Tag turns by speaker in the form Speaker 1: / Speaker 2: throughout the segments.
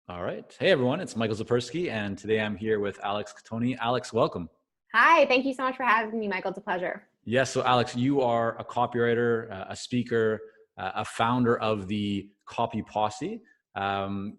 Speaker 1: All right. Hey, everyone. It's Michael Zapersky, and today I'm here with Alex Cattoni. Alex, welcome.
Speaker 2: Hi, thank you so much for having me, Michael. It's a pleasure.
Speaker 1: Yes. So, Alex, you are a copywriter, a speaker, a founder of the Copy Posse,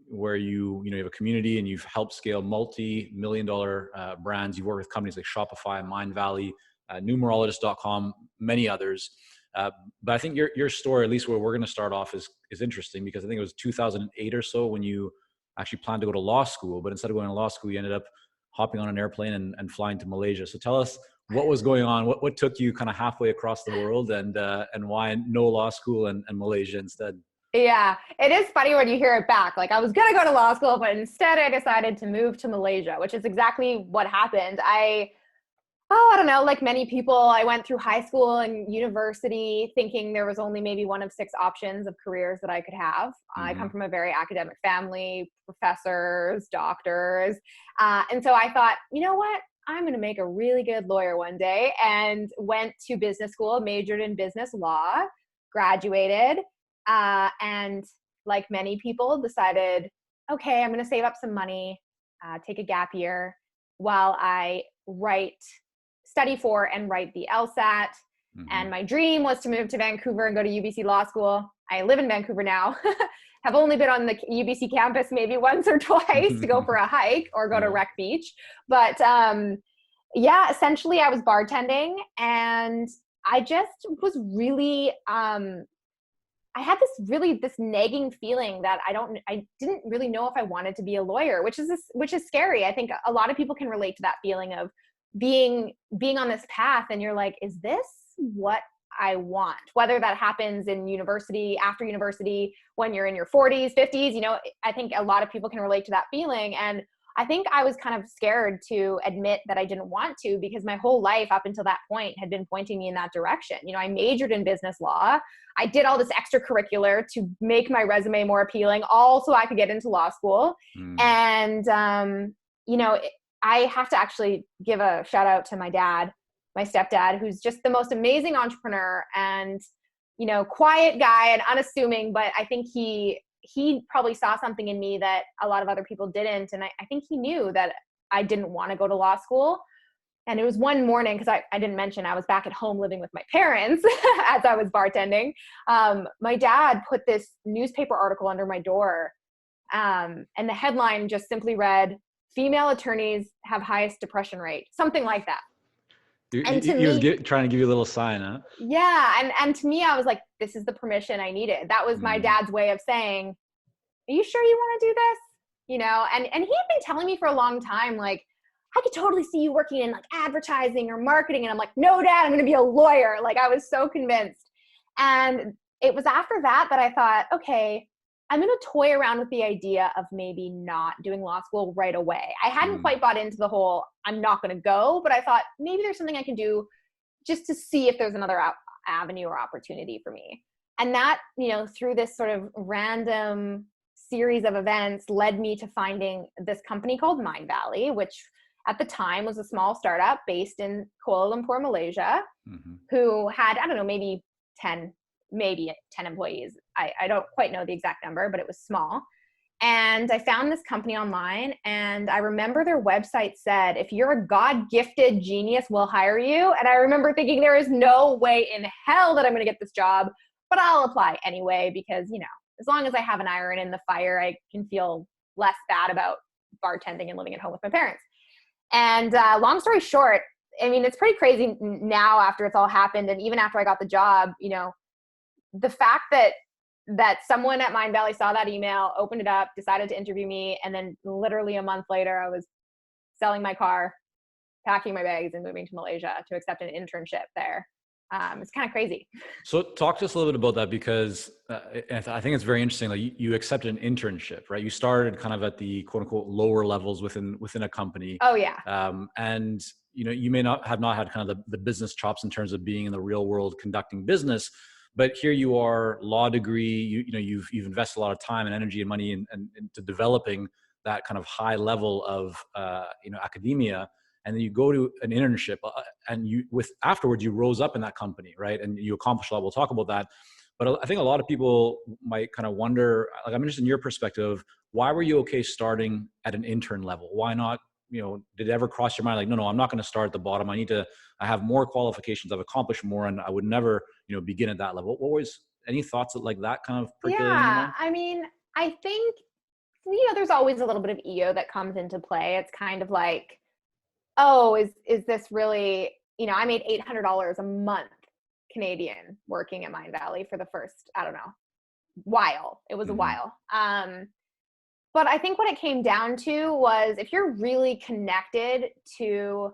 Speaker 1: where you have a community and you've helped scale multi-million-dollar brands. You've worked with companies like Shopify, Mindvalley, numerologist.com, many others. But I think your story, at least where we're going to start off, is interesting because I think it was 2008 or so when you actually planned to go to law school, but instead of going to law school, you ended up hopping on an airplane and flying to Malaysia. So tell us what was going on. What took you kind of halfway across the world, and why no law school and Malaysia instead?
Speaker 2: Yeah, it is funny when you hear it back. Like I was gonna go to law school, but instead I decided to move to Malaysia, which is exactly what happened. I don't know, like many people, I went through high school and university thinking there was only maybe one of six options of careers that I could have. I
Speaker 1: Mm-hmm.
Speaker 2: come from a very academic family, professors, doctors. And so I thought, you know what? I'm going to make a really good lawyer one day, and went to business school, majored in business law, graduated, and like many people decided, okay, I'm going to save up some money, take a gap year while I study for and write the LSAT.
Speaker 1: Mm-hmm.
Speaker 2: And my dream was to move to Vancouver and go to UBC Law School. I live in Vancouver now. Have only been on the UBC campus maybe once or twice to go for a hike or go to
Speaker 1: Yeah.
Speaker 2: Rec Beach. But yeah, essentially I was bartending, and I just was really I had this nagging feeling that I didn't really know if I wanted to be a lawyer, which is scary. I think a lot of people can relate to that feeling of being on this path and you're like, is this what I want? Whether that happens in university, after university, when you're in your 40s, 50s, I think a lot of people can relate to that feeling. And I think I was kind of scared to admit that I didn't want to, because my whole life up until that point had been pointing me in that direction. I majored in business law. I did all this extracurricular to make my resume more appealing, all so I could get into law school.
Speaker 1: Mm.
Speaker 2: And, you know, I have to actually give a shout out to my dad, my stepdad, who's just the most amazing entrepreneur and, quiet guy and unassuming, but I think he probably saw something in me that a lot of other people didn't. And I think he knew that I didn't want to go to law school. And it was one morning, because I didn't mention I was back at home living with my parents as I was bartending. My dad put this newspaper article under my door. And the headline just simply read, "Female attorneys have highest depression rate," something like that. And to
Speaker 1: He was
Speaker 2: me,
Speaker 1: trying to give you a little sign, huh?
Speaker 2: yeah. And to me, I was like, this is the permission I needed. That was my
Speaker 1: Mm.
Speaker 2: dad's way of saying, are you sure you want to do this? And he had been telling me for a long time, like, I could totally see you working in like advertising or marketing. And I'm like, no, dad, I'm going to be a lawyer. Like, I was so convinced. And it was after that I thought, okay, I'm going to toy around with the idea of maybe not doing law school right away. I hadn't
Speaker 1: Mm.
Speaker 2: quite bought into the whole, I'm not going to go, but I thought maybe there's something I can do just to see if there's another avenue or opportunity for me. And that, through this sort of random series of events led me to finding this company called Mindvalley, which at the time was a small startup based in Kuala Lumpur, Malaysia,
Speaker 1: Mm-hmm.
Speaker 2: who had, I don't know, maybe 10 employees. I don't quite know the exact number, but it was small. And I found this company online, and I remember their website said, if you're a God-gifted genius, we'll hire you. And I remember thinking, there is no way in hell that I'm going to get this job, but I'll apply anyway, because, as long as I have an iron in the fire, I can feel less bad about bartending and living at home with my parents. And long story short, I mean, it's pretty crazy now after it's all happened. And even after I got the job, the fact that someone at Mindvalley saw that email, opened it up, decided to interview me, and then literally a month later, I was selling my car, packing my bags, and moving to Malaysia to accept an internship there. It's kind of crazy.
Speaker 1: So talk to us a little bit about that, because I think it's very interesting. Like you accepted an internship, right? You started kind of at the quote unquote lower levels within a company.
Speaker 2: Oh, yeah.
Speaker 1: And you may not had kind of the business chops in terms of being in the real world conducting business, but here you are, law degree, you've invested a lot of time and energy and money into developing that kind of high level of academia. And then you go to an internship, and afterwards you rose up in that company, right? And you accomplished a lot. We'll talk about that. But I think a lot of people might kind of wonder, like, I'm interested in your perspective. Why were you okay starting at an intern level? Why not, did it ever cross your mind, like, no, I'm not going to start at the bottom. I have more qualifications. I've accomplished more, and I would never, begin at that level. What was, any thoughts like that kind of percolating in your
Speaker 2: Yeah,
Speaker 1: mind?
Speaker 2: I mean, I think, there's always a little bit of ego that comes into play. It's kind of like, oh, is this really, I made $800 a month Canadian working at Mind Valley for the first, I don't know, while. It was a
Speaker 1: Mm-hmm.
Speaker 2: while. But I think what it came down to was, if you're really connected to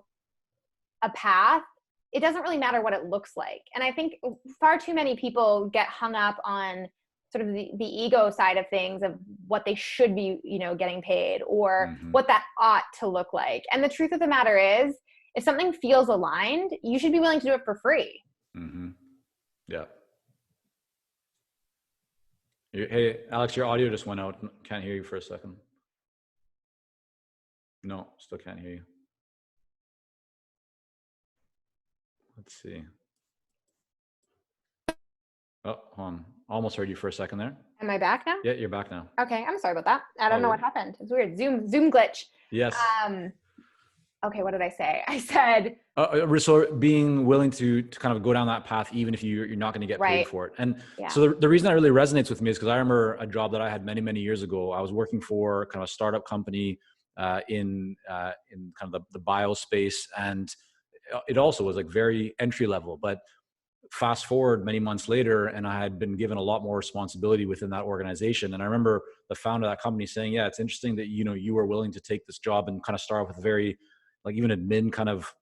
Speaker 2: a path, it doesn't really matter what it looks like. And I think far too many people get hung up on sort of the ego side of things, of what they should be, getting paid, or
Speaker 1: Mm-hmm.
Speaker 2: what that ought to look like. And the truth of the matter is, if something feels aligned, you should be willing to do it for free.
Speaker 1: Mm-hmm. Yeah. Hey, Alex, your audio just went out. Can't hear you for a second. No, still can't hear you. Let's see. Oh, hold on. Almost heard you for a second there.
Speaker 2: Am I back now?
Speaker 1: Yeah, you're back now.
Speaker 2: Okay, I'm sorry about that. I don't
Speaker 1: All
Speaker 2: know
Speaker 1: good.
Speaker 2: what happened. It's weird. Zoom glitch.
Speaker 1: Yes.
Speaker 2: Okay, what did I say? I said,
Speaker 1: So being willing to kind of go down that path, even if you're not going to get paid
Speaker 2: right.
Speaker 1: for it. And
Speaker 2: Yeah.
Speaker 1: so the reason that really resonates with me is because I remember a job that I had many, many years ago. I was working for kind of a startup company in kind of the bio space. And it also was like very entry level, but fast forward many months later, and I had been given a lot more responsibility within that organization. And I remember the founder of that company saying, yeah, it's interesting that, you were willing to take this job and kind of start with very, like, even admin kind of,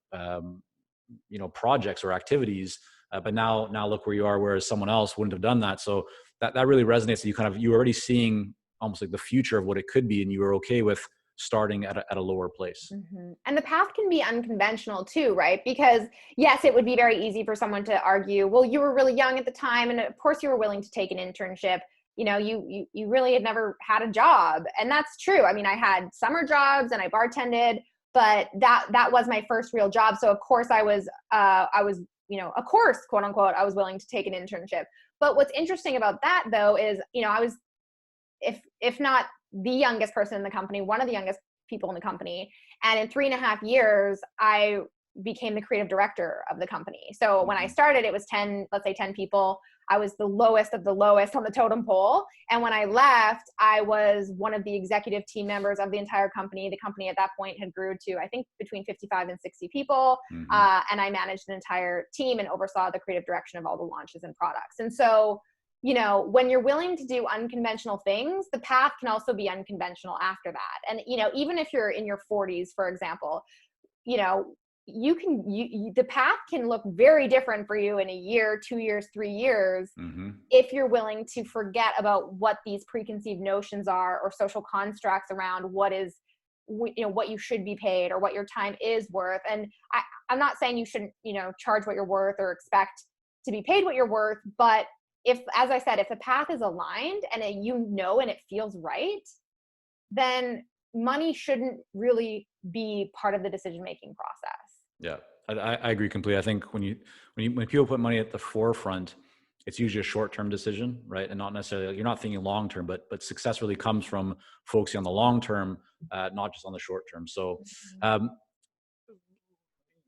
Speaker 1: projects or activities. But now look where you are, whereas someone else wouldn't have done that. So that really resonates. That you were already seeing almost like the future of what it could be. And you were okay with starting at a lower place.
Speaker 2: Mm-hmm. And the path can be unconventional too, right? Because yes, it would be very easy for someone to argue, well, you were really young at the time, and of course you were willing to take an internship. You really had never had a job. And that's true. I mean, I had summer jobs and I bartended, but that was my first real job. So of course of course, quote unquote, I was willing to take an internship. But what's interesting about that though is, I was, if not the youngest person in the company, one of the youngest people in the company. And in 3.5 years, I became the creative director of the company. So when I started, it was 10 people. I was the lowest of the lowest on the totem pole. And when I left, I was one of the executive team members of the entire company. The company at that point had grew to, I think, between 55 and 60 people. And I managed an entire team and oversaw the creative direction of all the launches and products. And so, when you're willing to do unconventional things, the path can also be unconventional after that. And, even if you're in your 40s, for example, the path can look very different for you in a year, 2 years, 3 years, if you're willing to forget about what these preconceived notions are, or social constructs around what you should be paid or what your time is worth. And I'm not saying you shouldn't, charge what you're worth or expect to be paid what you're worth, but as I said, if the path is aligned and and it feels right, then money shouldn't really be part of the decision-making process.
Speaker 1: Yeah, I agree completely. I think when people put money at the forefront, it's usually a short-term decision, right? And not necessarily, you're not thinking long-term, but success really comes from focusing on the long-term, not just on the short-term. So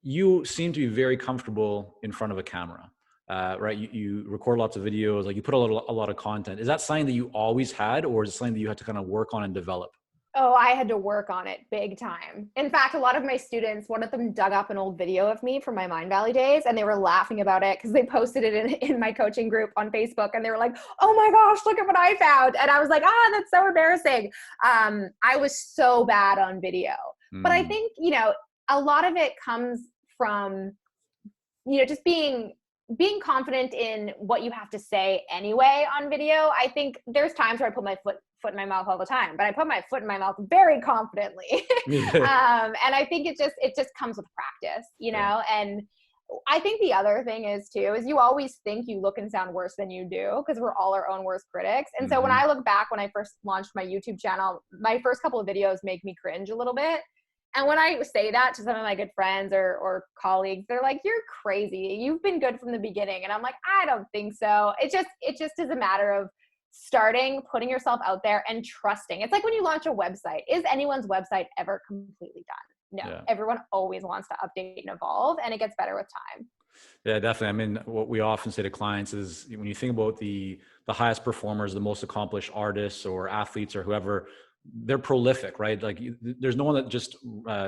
Speaker 1: you seem to be very comfortable in front of a camera, right? You record lots of videos, like you put a lot of content. Is that something that you always had, or is it something that you had to kind of work on and develop?
Speaker 2: Oh, I had to work on it big time. In fact, a lot of my students, one of them dug up an old video of me from my Mind Valley days, and they were laughing about it because they posted it in my coaching group on Facebook, and they were like, oh my gosh, look at what I found. And I was like, that's so embarrassing. I was so bad on video. But I think, a lot of it comes from, just being confident in what you have to say anyway on video. I think there's times where I put my foot in my mouth all the time, but I put my foot in my mouth very confidently. And I think it just comes with practice, and I think the other thing is you always think you look and sound worse than you do, because we're all our own worst critics. And so when I look back, when I first launched my YouTube channel, my first couple of videos make me cringe a little bit. And when I say that to some of my good friends or colleagues, they're like, "You're crazy. You've been good from the beginning." And I'm like, "I don't think so." It just is a matter of starting, putting yourself out there and trusting. It's like when you launch a website. Is anyone's website ever completely done? No.
Speaker 1: Yeah.
Speaker 2: Everyone always wants to update and evolve, and it gets better with time.
Speaker 1: Yeah, definitely. I mean, what we often say to clients is when you think about the highest performers, the most accomplished artists or athletes or whoever, they're prolific, right? Like there's no one that just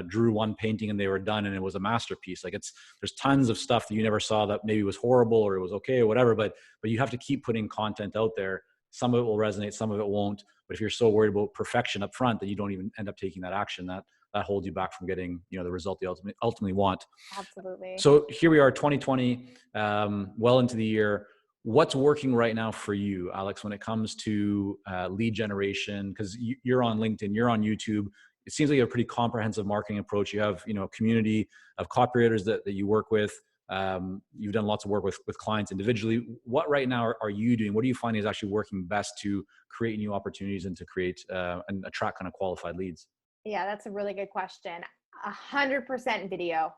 Speaker 1: drew one painting and they were done and it was a masterpiece. Like there's tons of stuff that you never saw that maybe was horrible or it was okay or whatever, but you have to keep putting content out there. Some of it will resonate, some of it won't. But if you're so worried about perfection up front that you don't even end up taking that action, that holds you back from getting, the result you ultimately want.
Speaker 2: Absolutely.
Speaker 1: So here we are, 2020, well into the year. What's working right now for you, Alex, when it comes to lead generation? Because you're on LinkedIn, you're on YouTube. It seems like you have a pretty comprehensive marketing approach. You have, a community of copywriters that you work with. You've done lots of work with clients individually. What right now are you doing? What do you find is actually working best to create new opportunities and to create and attract kind of qualified leads?
Speaker 2: Yeah, that's a really good question. 100% video.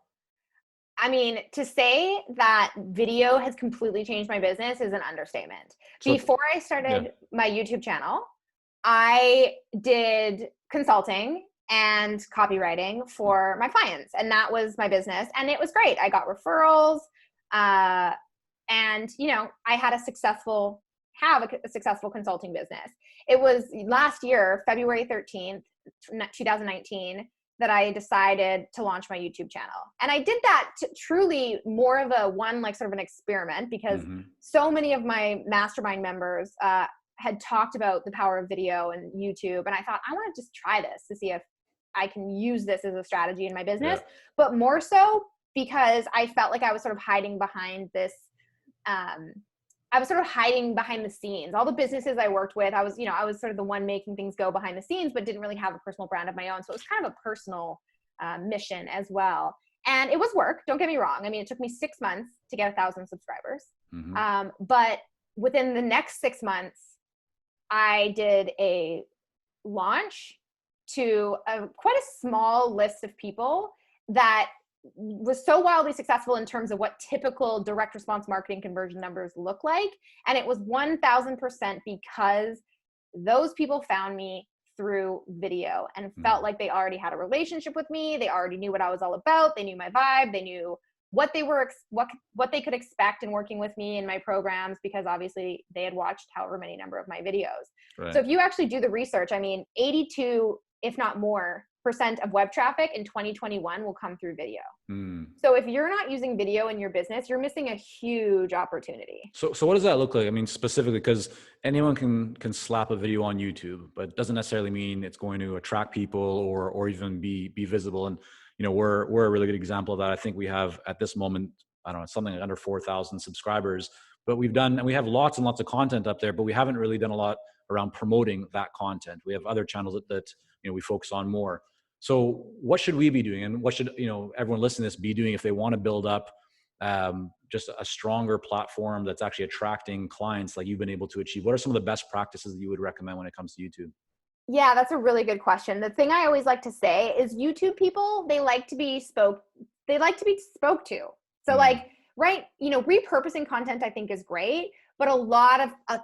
Speaker 2: I mean, to say that video has completely changed my business is an understatement.
Speaker 1: So
Speaker 2: Before I
Speaker 1: yeah.
Speaker 2: started my YouTube channel, I did consulting and copywriting for my clients, and that was my business. And it was great. I got referrals, uh, and I had a successful consulting business. It was last year, February 13th, 2019, that I decided to launch my YouTube channel. And I did that to truly more of like sort of an experiment, because
Speaker 1: Mm-hmm.
Speaker 2: so many of my mastermind members had talked about the power of video and YouTube. And I thought, I want to just try this to see if I can use this as a strategy in my business,
Speaker 1: Yeah.
Speaker 2: but more so because I felt like I was sort of hiding behind this. Um, I was sort of hiding behind the scenes. All the businesses I worked with, I was sort of the one making things go behind the scenes, but didn't really have a personal brand of my own. So it was kind of a personal mission as well. And it was work. Don't get me wrong. I mean, it took me 6 months to get 1,000 subscribers.
Speaker 1: Mm-hmm.
Speaker 2: But within the next 6 months, I did a launch to quite a small list of people that was so wildly successful in terms of what typical direct response marketing conversion numbers look like. And it was 1,000% because those people found me through video and felt like they already had a relationship with me. They already knew what I was all about. They knew my vibe. They knew what they could expect in working with me in my programs, because obviously they had watched however many number of my videos.
Speaker 1: Right.
Speaker 2: So if you actually do the research, I mean, 82, if not more, percent of web traffic in 2021 will come through video. So if you're not using video in your business, you're missing a huge opportunity.
Speaker 1: So what does that look like? I mean, specifically, because anyone can slap a video on YouTube, but it doesn't necessarily mean it's going to attract people or even be visible. And we're a really good example of that. I think we have at this moment, I don't know, something like under 4,000 subscribers, but we have lots and lots of content up there, but we haven't really done a lot around promoting that content. We have other channels that we focus on more. So what should we be doing, and what should everyone listening to this be doing if they want to build up just a stronger platform that's actually attracting clients like you've been able to achieve? What are some of the best practices that you would recommend when it comes to YouTube?
Speaker 2: Yeah, that's a really good question. The thing I always like to say is YouTube people, they like to be spoke to. So like, right, repurposing content I think is great, but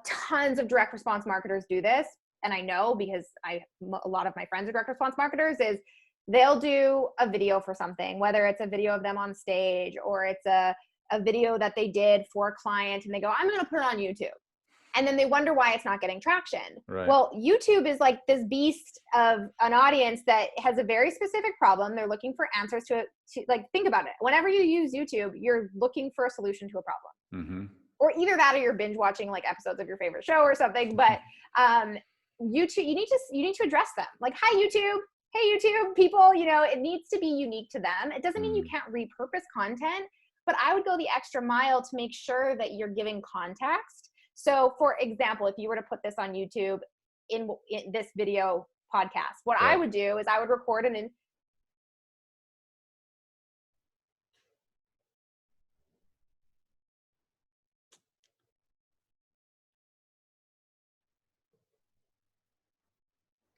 Speaker 2: tons of direct response marketers do this. And I know because a lot of my friends are direct response marketers, is they'll do a video for something, whether it's a video of them on stage or it's a video that they did for a client, and they go, I'm going to put it on YouTube. And then they wonder why it's not getting traction.
Speaker 1: Right.
Speaker 2: Well, YouTube is like this beast of an audience that has a very specific problem. They're looking for answers to it. Like, think about it. Whenever you use YouTube, you're looking for a solution to a problem. Or either that or you're binge watching like episodes of your favorite show or something. But YouTube, you need to address them. Like, hi, YouTube. Hey, YouTube people, it needs to be unique to them. It doesn't mean you can't repurpose content, but I would go the extra mile to make sure that you're giving context. So for example, if you were to put this on YouTube in this video podcast, what I would do is I would record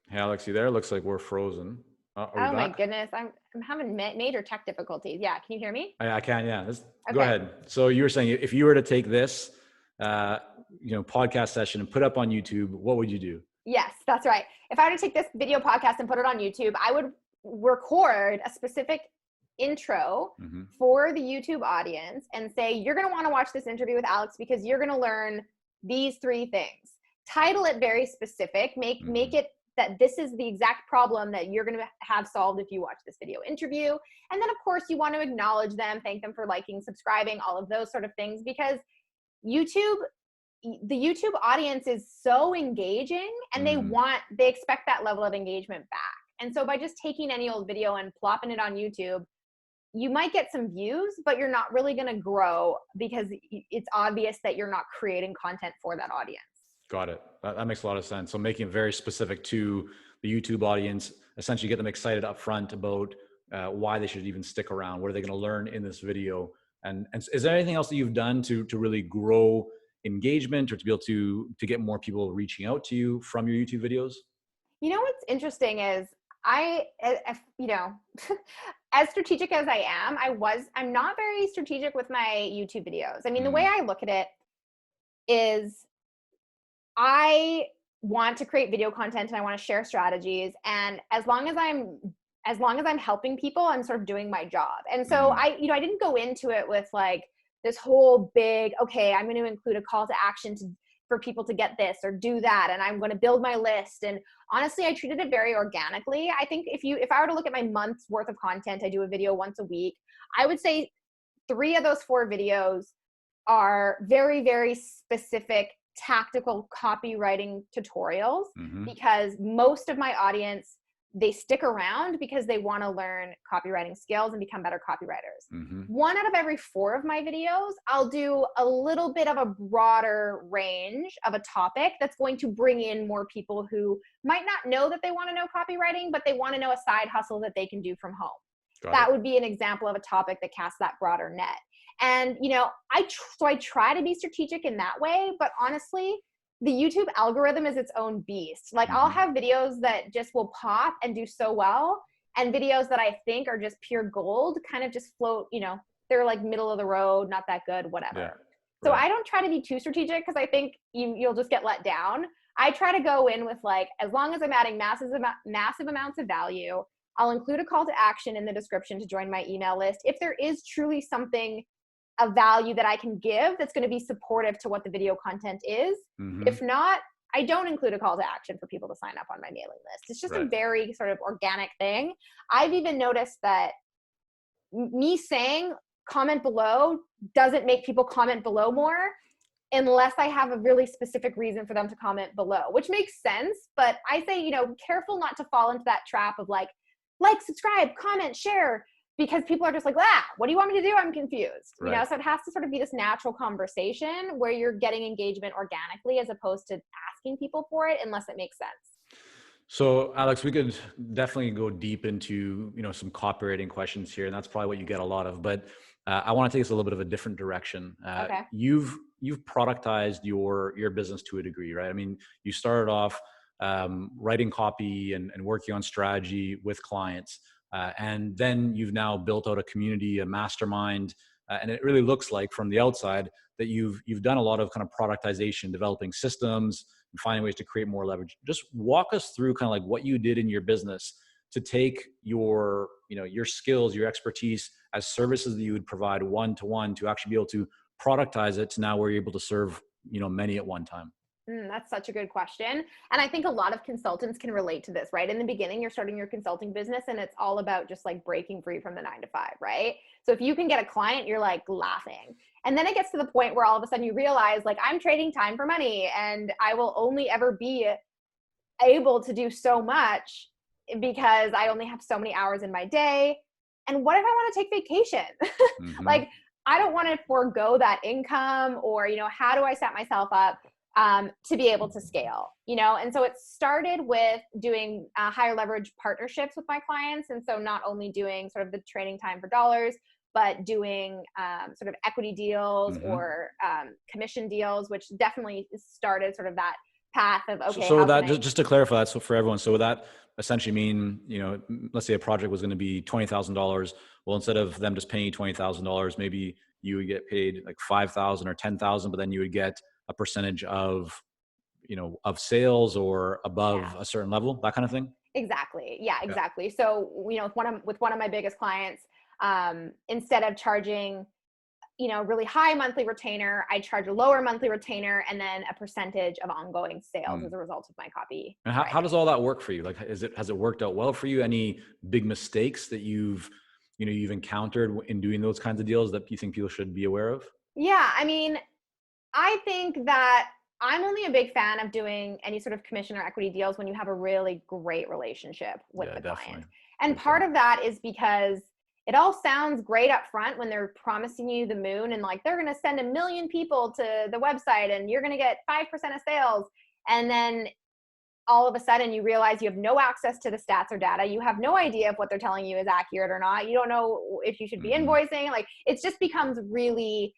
Speaker 1: Hey, Alex, you there? Looks like we're frozen. Are we
Speaker 2: Oh my
Speaker 1: back?
Speaker 2: goodness, I'm having major tech difficulties. Yeah, can you hear me?
Speaker 1: I can, yeah. Go
Speaker 2: Okay.
Speaker 1: ahead. So you were saying if you were to take this, uh, podcast session and put up on YouTube, what would you do?
Speaker 2: Yes, that's right. If I were to take this video podcast and put it on YouTube, I would record a specific intro
Speaker 1: Mm-hmm.
Speaker 2: for the YouTube audience and say, you're going to want to watch this interview with Alex because you're going to learn these three things. Title it very specific. Make
Speaker 1: Mm-hmm.
Speaker 2: it that this is the exact problem that you're going to have solved if you watch this video interview. And then, of course, you want to acknowledge them, thank them for liking, subscribing, all of those sort of things, because YouTube the YouTube audience is so engaging and
Speaker 1: Mm-hmm.
Speaker 2: they expect that level of engagement back. And so by just taking any old video and plopping it on YouTube, you might get some views, but you're not really going to grow because it's obvious that you're not creating content for that audience.
Speaker 1: Got it. That makes a lot of sense. So making it very specific to the YouTube audience, essentially get them excited up front about why they should even stick around. What are they going to learn in this video? And is there anything else that you've done to really grow engagement or to be able to get more people reaching out to you from your YouTube videos?
Speaker 2: You know what's interesting is as strategic as I am, I'm not very strategic with my YouTube videos. I mean, the way I look at it is I want to create video content and I want to share strategies. And as long as I'm helping people, I'm sort of doing my job. And so I didn't go into it with like this whole big, okay, I'm going to include a call to action for people to get this or do that. And I'm going to build my list. And honestly, I treated it very organically. I think if I were to look at my month's worth of content, I do a video once a week. I would say 3 of those 4 videos are very, very specific tactical copywriting tutorials, because most of my audience, they stick around because they want to learn copywriting skills and become better copywriters. 1 out of every 4 of my videos, I'll do a little bit of a broader range of a topic that's going to bring in more people who might not know that they want to know copywriting, but they want to know a side hustle that they can do from home. That would be an example of a topic that casts that broader net. And, I try to be strategic in that way, but honestly, the YouTube algorithm is its own beast. Like I'll have videos that just will pop and do so well, and videos that I think are just pure gold kind of just float, they're like middle of the road, not that good, whatever.
Speaker 1: Yeah,
Speaker 2: so I don't try to be too strategic because I think you'll just get let down. I try to go in with like, as long as I'm adding massive amounts of value, I'll include a call to action in the description to join my email list. If there is truly something of value that I can give that's going to be supportive to what the video content is. If not, I don't include a call to action for people to sign up on my mailing list. It's just a very sort of organic thing. I've even noticed that me saying comment below doesn't make people comment below more unless I have a really specific reason for them to comment below, which makes sense. But I say, careful not to fall into that trap of like, subscribe, comment, share, because people are just like, what do you want me to do? I'm confused. So it has to sort of be this natural conversation where you're getting engagement organically as opposed to asking people for it, unless it makes sense.
Speaker 1: So Alex, we could definitely go deep into, some copywriting questions here, and that's probably what you get a lot of, but I want to take us a little bit of a different direction.
Speaker 2: Okay.
Speaker 1: You've productized your business to a degree, right? I mean, you started off writing copy and working on strategy with clients. And then you've now built out a community, a mastermind, and it really looks like from the outside that you've done a lot of kind of productization, developing systems and finding ways to create more leverage. Just walk us through kind of like what you did in your business to take your skills, your expertise as services that you would provide one-to-one to actually be able to productize it to now where you're able to serve, many at one time.
Speaker 2: That's such a good question. And I think a lot of consultants can relate to this, right? In the beginning, you're starting your consulting business and it's all about just like breaking free from the 9-to-5, right? So if you can get a client, you're like laughing. And then it gets to the point where all of a sudden you realize like, I'm trading time for money and I will only ever be able to do so much because I only have so many hours in my day. And what if I want to take vacation? Like, I don't want to forego that income, or, how do I set myself up to be able to scale, And so it started with doing higher leverage partnerships with my clients. And so not only doing sort of the trading time for dollars, but doing sort of equity deals or commission deals, which definitely started sort of that path of, okay.
Speaker 1: So that, just to clarify that, so for everyone, so that essentially mean, let's say a project was going to be $20,000. Well, instead of them just paying you $20,000, maybe you would get paid like 5,000 or 10,000, but then you would get a percentage of, of sales or above a certain level, that kind of thing.
Speaker 2: Exactly. Yeah, exactly. So, with one of my biggest clients, instead of charging, really high monthly retainer, I charge a lower monthly retainer and then a percentage of ongoing sales as a result of my copy.
Speaker 1: And how does all that work for you? Like, has it worked out well for you? Any big mistakes that you've encountered in doing those kinds of deals that you think people should be aware of?
Speaker 2: Yeah. I mean, I think that I'm only a big fan of doing any sort of commission or equity deals when you have a really great relationship with the client. And part of that is because it all sounds great up front when they're promising you the moon and like they're going to send 1 million people to the website and you're going to get 5% of sales. And then all of a sudden you realize you have no access to the stats or data. You have no idea if what they're telling you is accurate or not. You don't know if you should be invoicing. Like it just becomes really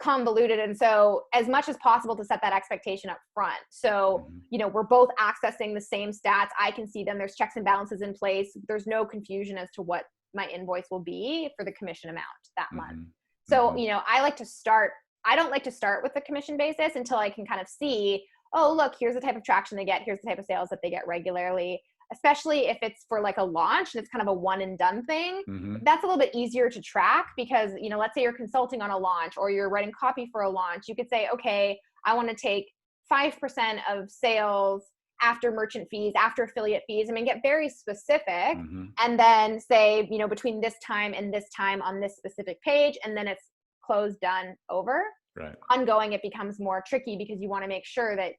Speaker 2: convoluted. And so as much as possible to set that expectation up front. So, we're both accessing the same stats. I can see them. There's checks and balances in place. There's no confusion as to what my invoice will be for the commission amount that month. So, I don't like to start with the commission basis until I can kind of see, oh, look, here's the type of traction they get. Here's the type of sales that they get regularly, especially if it's for like a launch and it's kind of a one and done thing. That's a little bit easier to track because, let's say you're consulting on a launch or you're writing copy for a launch. You could say, okay, I want to take 5% of sales after merchant fees, after affiliate fees. I mean, get very specific and then say, between this time and this time on this specific page, and then it's closed, done, over.
Speaker 1: Right.
Speaker 2: Ongoing, it becomes more tricky because you want to make sure that,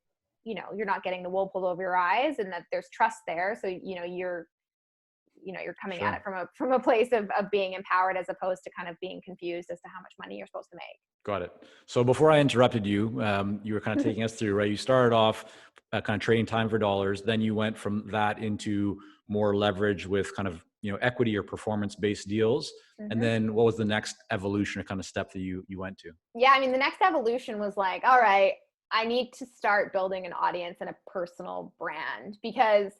Speaker 2: you're not getting the wool pulled over your eyes and that there's trust there. So, you're coming at it from a place of being empowered as opposed to kind of being confused as to how much money you're supposed to make.
Speaker 1: Got it. So before I interrupted you, you were kind of taking us through, right? You started off kind of trading time for dollars. Then you went from that into more leverage with kind of, equity or performance-based deals. And then what was the next evolution or kind of step that you went to?
Speaker 2: Yeah. I mean, the next evolution was like, all right, I need to start building an audience and a personal brand because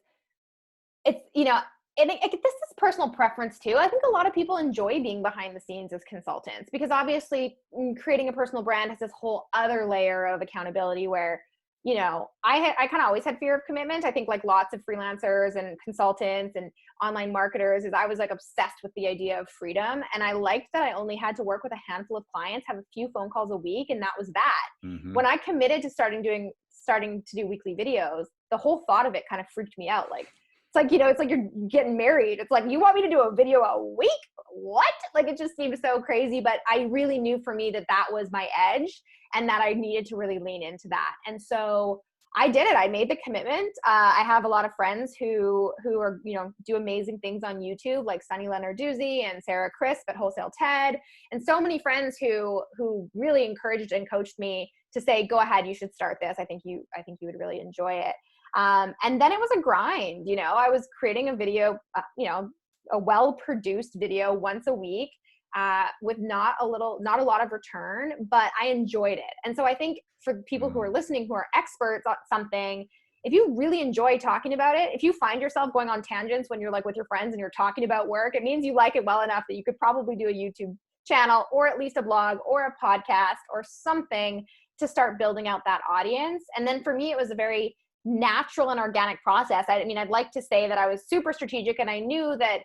Speaker 2: it's, and this is personal preference too. I think a lot of people enjoy being behind the scenes as consultants because obviously creating a personal brand has this whole other layer of accountability where, I kind of always had fear of commitment. I think like lots of freelancers and consultants and online marketers is I was like obsessed with the idea of freedom. And I liked that I only had to work with a handful of clients, have a few phone calls a week. And that was that. When I committed to starting to do weekly videos, the whole thought of it kind of freaked me out. Like, it's like you're getting married. It's like, you want me to do a video a week? What? Like, it just seemed so crazy. But I really knew for me that was my edge and that I needed to really lean into that. And so I did it. I made the commitment. I have a lot of friends who are, do amazing things on YouTube, like Sunny Lenarduzzi and Sarah Crisp at Wholesale TED. And so many friends who really encouraged and coached me to say, go ahead, you should start this. I think you would really enjoy it. And then it was a grind. I was creating a video, a well-produced video once a week, with not a lot of return, but I enjoyed it. And so I think for people who are listening, who are experts on something, if you really enjoy talking about it, if you find yourself going on tangents when you're like with your friends and you're talking about work, it means you like it well enough that you could probably do a YouTube channel or at least a blog or a podcast or something to start building out that audience. And then for me, it was a very natural and organic process. I mean, I'd like to say that I was super strategic and I knew that,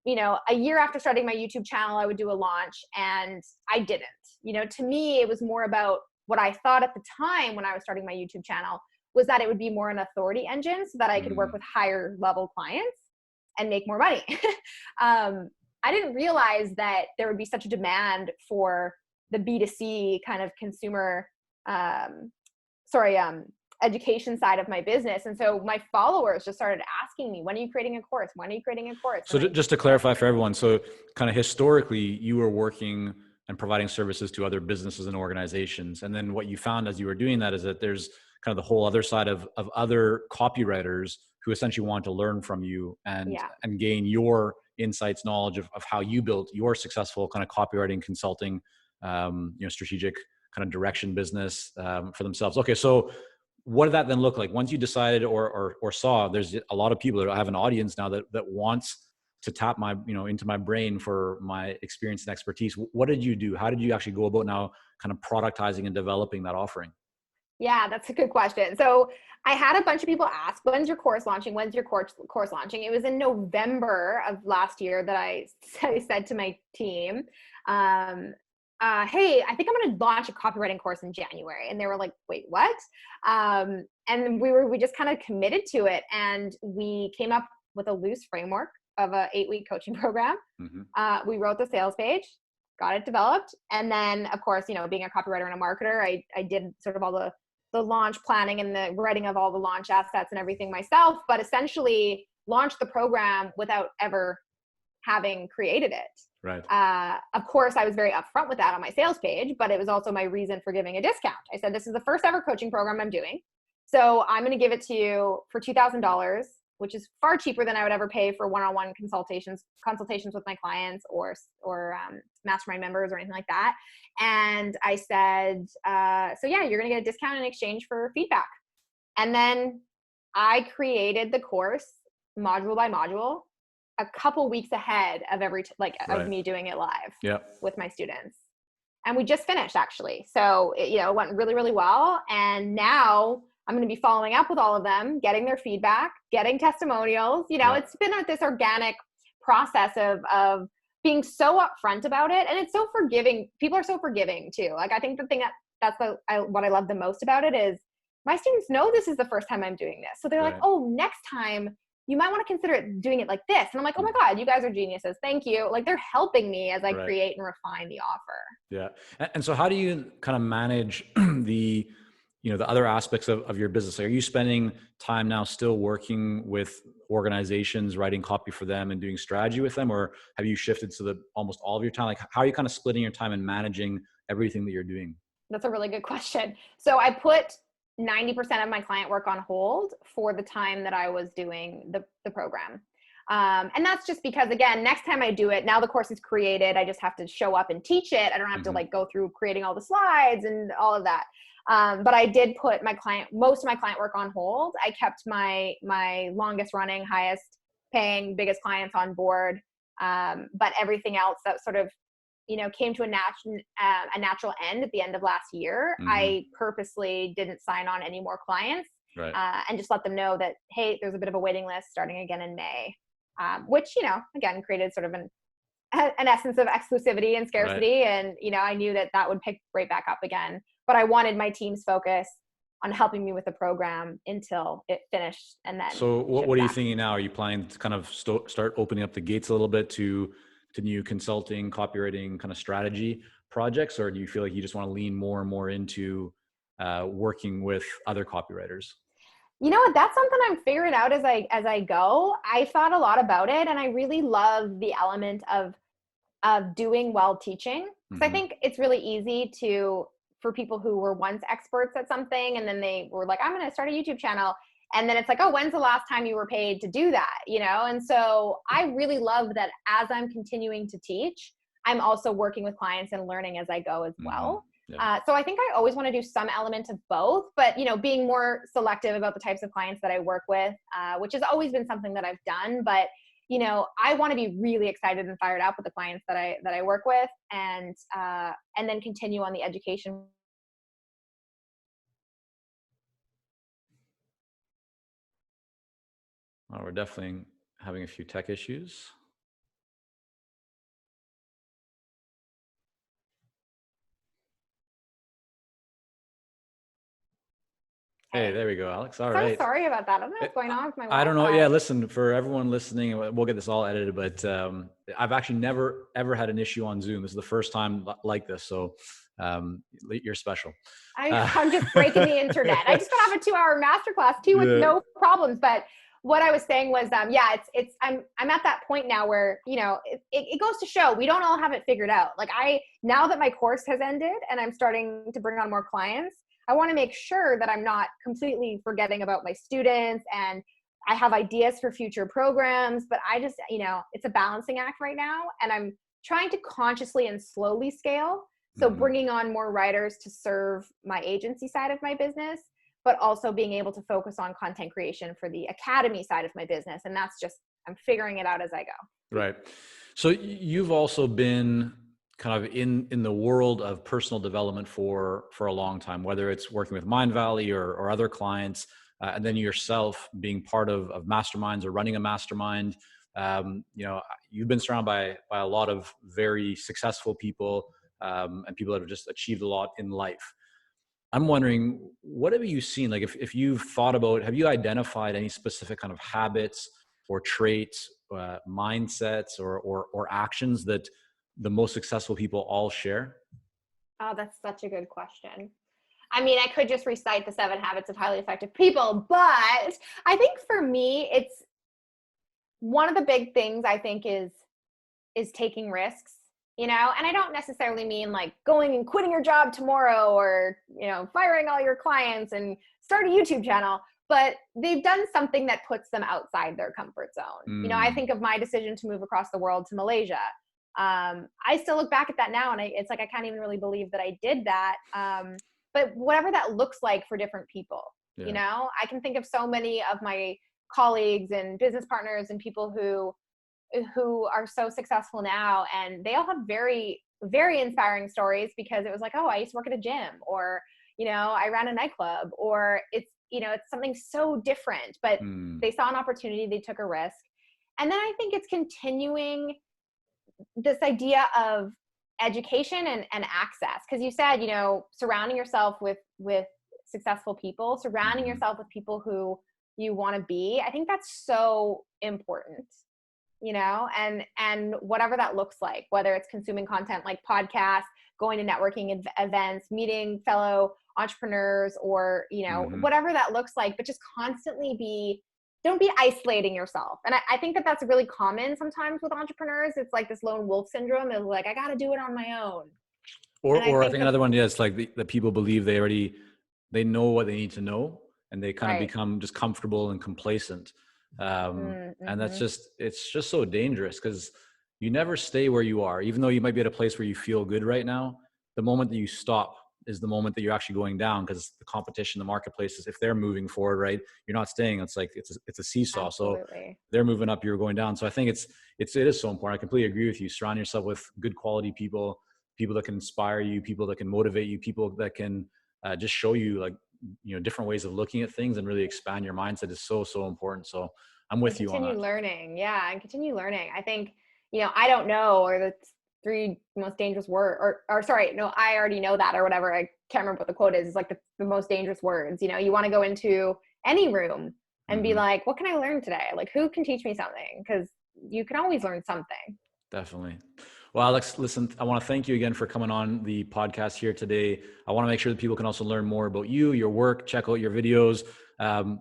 Speaker 2: a year after starting my YouTube channel, I would do a launch, and I didn't. To me, it was more about what I thought at the time when I was starting my YouTube channel was that it would be more an authority engine so that I could work with higher level clients and make more money. I didn't realize that there would be such a demand for the B2C kind of consumer, education side of my business. And so my followers just started asking me, when are you creating a course? When are you creating a course?
Speaker 1: So just to clarify for everyone, so kind of historically you were working and providing services to other businesses and organizations. And then what you found as you were doing that is that there's kind of the whole other side of other copywriters who essentially want to learn from you and gain your insights, knowledge of how you built your successful kind of copywriting, consulting, strategic kind of direction business for themselves. Okay. So what did that then look like once you decided or saw there's a lot of people that have an audience now that wants to tap my, into my brain for my experience and expertise? What did you do? How did you actually go about now kind of productizing and developing that offering?
Speaker 2: Yeah, that's a good question. So I had a bunch of people ask, when's your course launching? When's your course launching? It was in November of last year that I said to my team, hey, I think I'm going to launch a copywriting course in January. And they were like, wait, what? And we just kind of committed to it. And we came up with a loose framework of a 8-week coaching program.
Speaker 1: Mm-hmm.
Speaker 2: We wrote the sales page, got it developed. And then of course, being a copywriter and a marketer, I did sort of all the launch planning and the writing of all the launch assets and everything myself, but essentially launched the program without ever having created it.
Speaker 1: Right.
Speaker 2: Of course, I was very upfront with that on my sales page, but it was also my reason for giving a discount. I said, this is the first ever coaching program I'm doing. So I'm going to give it to you for $2,000, which is far cheaper than I would ever pay for one-on-one consultations with my clients or mastermind members or anything like that. And I said, so yeah, you're going to get a discount in exchange for feedback. And then I created the course module by module a couple weeks ahead of of me doing it live with my students. And we just finished actually. So it went really, really well. And now I'm going to be following up with all of them, getting their feedback, getting testimonials. It's been this organic process of being so upfront about it. And it's so forgiving. People are so forgiving too. Like, I think the thing what I love the most about it is my students know this is the first time I'm doing this. So they're like, oh, next time you might want to consider doing it like this. And I'm like, oh my God, you guys are geniuses. Thank you. Like, they're helping me as I create and refine the offer.
Speaker 1: Yeah. And so how do you kind of manage the other aspects of your business? Are you spending time now still working with organizations, writing copy for them and doing strategy with them? Or have you shifted to almost all of your time? Like, how are you kind of splitting your time and managing everything that you're doing?
Speaker 2: That's a really good question. So I put 90% of my client work on hold for the time that I was doing the program. And that's just because, again, next time I do it, now the course is created, I just have to show up and teach it. I don't have to go through creating all the slides and all of that. But I did put most of my client work on hold. I kept my longest running, highest paying, biggest clients on board. But everything else that sort of, came to a natural end at the end of last year. I purposely didn't sign on any more clients, and just let them know that, hey, there's a bit of a waiting list starting again in May, which, again, created sort of an essence of exclusivity and scarcity. And, I knew that would pick right back up again, but I wanted my team's focus on helping me with the program until it finished. And then,
Speaker 1: so what are you thinking now? Are you planning to kind of start opening up the gates a little bit to new consulting, copywriting kind of strategy projects? Or do you feel like you just want to lean more and more into working with other copywriters?
Speaker 2: You know what? That's something I'm figuring out as I go. I thought a lot about it, and I really love the element of doing while teaching. Because I think it's really easy for people who were once experts at something, and then they were like, I'm going to start a YouTube channel. And then it's like, oh, when's the last time you were paid to do that? And so I really love that as I'm continuing to teach, I'm also working with clients and learning as I go as well. So I think I always want to do some element of both, but, being more selective about the types of clients that I work with, which has always been something that I've done. But, I want to be really excited and fired up with the clients that I work with, and then continue on the education.
Speaker 1: Oh, we're definitely having a few tech issues. Hey, there we go, Alex. All right.
Speaker 2: Sorry about that. I don't know what's going on with my Wi-Fi.
Speaker 1: I don't know. Yeah, listen, for everyone listening, we'll get this all edited, but I've actually never, ever had an issue on Zoom. This is the first time like this. So you're special.
Speaker 2: I'm just breaking the internet. I just got off a 2-hour masterclass too with no problems. But what I was saying was, I'm at that point now where, it goes to show we don't all have it figured out. Like now that my course has ended and I'm starting to bring on more clients, I want to make sure that I'm not completely forgetting about my students, and I have ideas for future programs, but I just, it's a balancing act right now, and I'm trying to consciously and slowly scale. So bringing on more writers to serve my agency side of my business, but also being able to focus on content creation for the academy side of my business. And that's just, I'm figuring it out as I go.
Speaker 1: Right. So you've also been kind of in the world of personal development for a long time, whether it's working with Mind Valley or other clients, and then yourself being part of masterminds or running a mastermind. You've been surrounded by a lot of very successful people, and people that have just achieved a lot in life. I'm wondering, what have you seen? Like if you've thought about, have you identified any specific kind of habits or traits, mindsets or actions that the most successful people all share?
Speaker 2: Oh, that's such a good question. I mean, I could just recite the 7 habits of highly effective people, but I think for me, it's one of the big things I think is taking risks, and I don't necessarily mean like going and quitting your job tomorrow or, firing all your clients and start a YouTube channel, but they've done something that puts them outside their comfort zone. I think of my decision to move across the world to Malaysia. I still look back at that now and it's like, I can't even really believe that I did that. But whatever that looks like for different people, I can think of so many of my colleagues and business partners and people who are so successful now, and they all have very, very inspiring stories because it was like, oh, I used to work at a gym, or, I ran a nightclub, or it's something so different, but they saw an opportunity, they took a risk. And then I think it's continuing this idea of education and access. Cause you said, surrounding yourself with successful people, surrounding yourself with people who you want to be. I think that's so important. And whatever that looks like, whether it's consuming content like podcasts, going to networking events, meeting fellow entrepreneurs, or, whatever that looks like, but just constantly don't be isolating yourself. And I think that that's really common sometimes with entrepreneurs. It's like this lone wolf syndrome is like, I got to do it on my own.
Speaker 1: Or I think another one, it's like the people believe they know what they need to know, and they kind of become just comfortable and complacent. And it's just so dangerous, because you never stay where you are. Even though you might be at a place where you feel good right now, the moment that you stop is the moment that you're actually going down, because the competition, the marketplace is, if they're moving forward, right, you're not staying. It's like, it's a seesaw. Absolutely. So they're moving up, you're going down. So I think it is so important. I completely agree with you. Surround yourself with good quality people that can inspire you, people that can motivate you, people that can just show you like, different ways of looking at things and really expand your mindset is so, so important. So I'm with you on that.
Speaker 2: Continue learning. Yeah. And continue learning. I think, I don't know, or the 3 most dangerous words, or sorry, no, I already know that, or whatever. I can't remember what the quote is. It's like the most dangerous words. You want to go into any room and be like, what can I learn today? Like, who can teach me something? Because you can always learn something. Definitely.
Speaker 1: Well, Alex, listen, I want to thank you again for coming on the podcast here today. I want to make sure that people can also learn more about you, your work, check out your videos.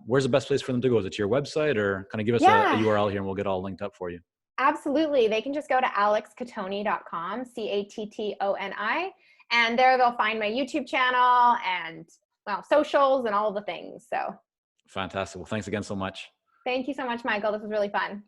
Speaker 1: Where's the best place for them to go? Is it to your website, or kind of give us a URL here and we'll get all linked up for you?
Speaker 2: Absolutely. They can just go to alexcattoni.com, CATTONI, and there they'll find my YouTube channel and socials and all of the things. So
Speaker 1: fantastic. Well, thanks again so much.
Speaker 2: Thank you so much, Michael. This was really fun.